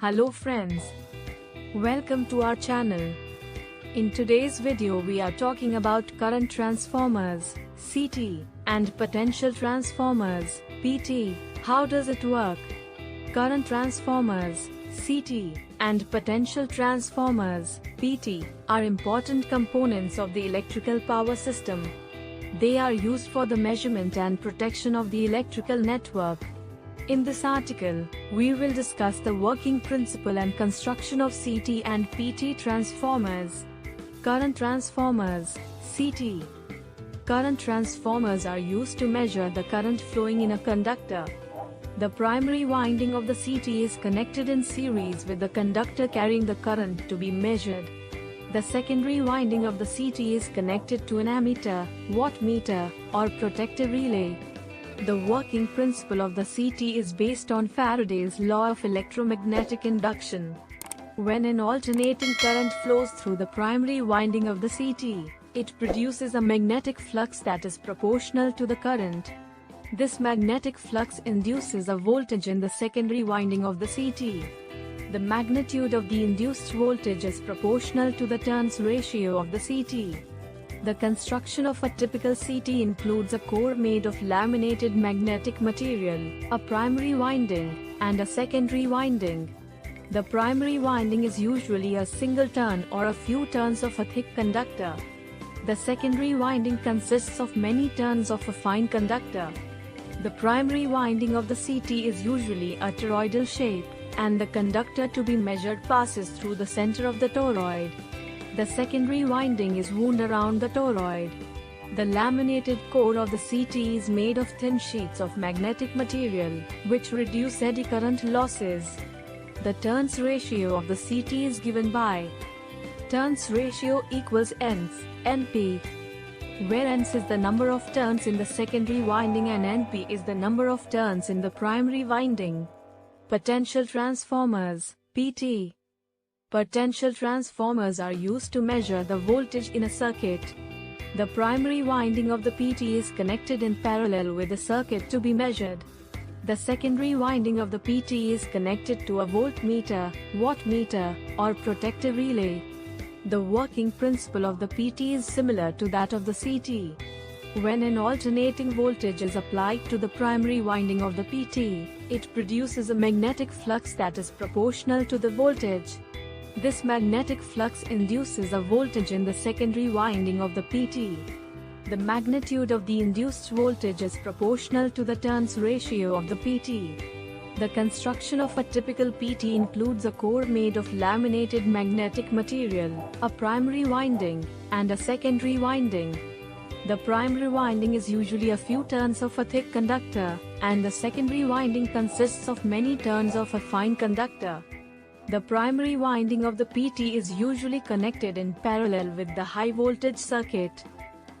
Hello friends, welcome to our channel. In today's video we are talking about current transformers, CT, and potential transformers, PT. How does it work? Current transformers, CT, and potential transformers, PT, are important components of the electrical power system. They are used for the measurement and protection of the electrical network. In this article, we will discuss the working principle and construction of CT and PT transformers. Current transformers, CT. Current transformers are used to measure the current flowing in a conductor. The primary winding of the CT is connected in series with the conductor carrying the current to be measured. The secondary winding of the CT is connected to an ammeter, wattmeter, or protective relay. The working principle of the CT is based on Faraday's law of electromagnetic induction. When an alternating current flows through the primary winding of the CT, it produces a magnetic flux that is proportional to the current. This magnetic flux induces a voltage in the secondary winding of the CT. The magnitude of the induced voltage is proportional to the turns ratio of the CT. The construction of a typical CT includes a core made of laminated magnetic material, a primary winding, and a secondary winding. The primary winding is usually a single turn or a few turns of a thick conductor. The secondary winding consists of many turns of a fine conductor. The primary winding of the CT is usually a toroidal shape, and the conductor to be measured passes through the center of the toroid. The secondary winding is wound around the toroid. The laminated core of the CT is made of thin sheets of magnetic material, which reduce eddy current losses. The turns ratio of the CT is given by turns ratio equals Ns, Np, where Ns is the number of turns in the secondary winding and Np is the number of turns in the primary winding. Potential transformers, PT. Potential transformers are used to measure the voltage in a circuit. The primary winding of the PT is connected in parallel with the circuit to be measured. The secondary winding of the PT is connected to a voltmeter, wattmeter, or protective relay. The working principle of the PT is similar to that of the CT. When an alternating voltage is applied to the primary winding of the PT, it produces a magnetic flux that is proportional to the voltage. This magnetic flux induces a voltage in the secondary winding of the PT. The magnitude of the induced voltage is proportional to the turns ratio of the PT. The construction of a typical PT includes a core made of laminated magnetic material, a primary winding, and a secondary winding. The primary winding is usually a few turns of a thick conductor, and the secondary winding consists of many turns of a fine conductor. The primary winding of the PT is usually connected in parallel with the high-voltage circuit.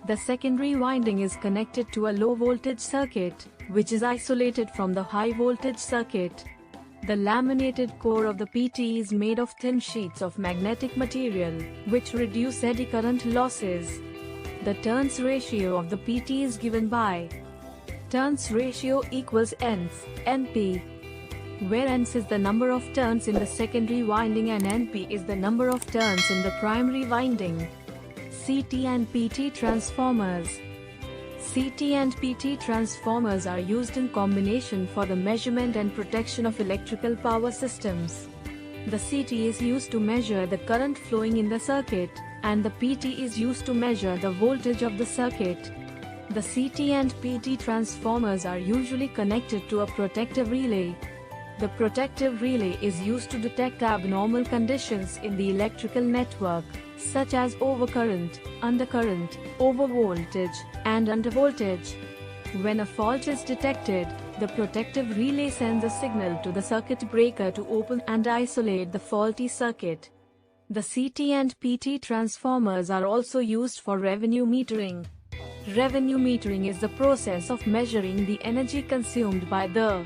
The secondary winding is connected to a low-voltage circuit, which is isolated from the high-voltage circuit. The laminated core of the PT is made of thin sheets of magnetic material, which reduce eddy current losses. The turns ratio of the PT is given by turns ratio equals Ns, Np, where Ns is the number of turns in the secondary winding and Np is the number of turns in the primary winding. CT and PT transformers. CT and PT transformers are used in combination for the measurement and protection of electrical power systems. The CT is used to measure the current flowing in the circuit, and the PT is used to measure the voltage of the circuit. The CT and PT transformers are usually connected to a protective relay. The protective relay is used to detect abnormal conditions in the electrical network, such as overcurrent, undercurrent, overvoltage, and undervoltage. When a fault is detected, the protective relay sends a signal to the circuit breaker to open and isolate the faulty circuit. The CT and PT transformers are also used for revenue metering. Revenue metering is the process of measuring the energy consumed by the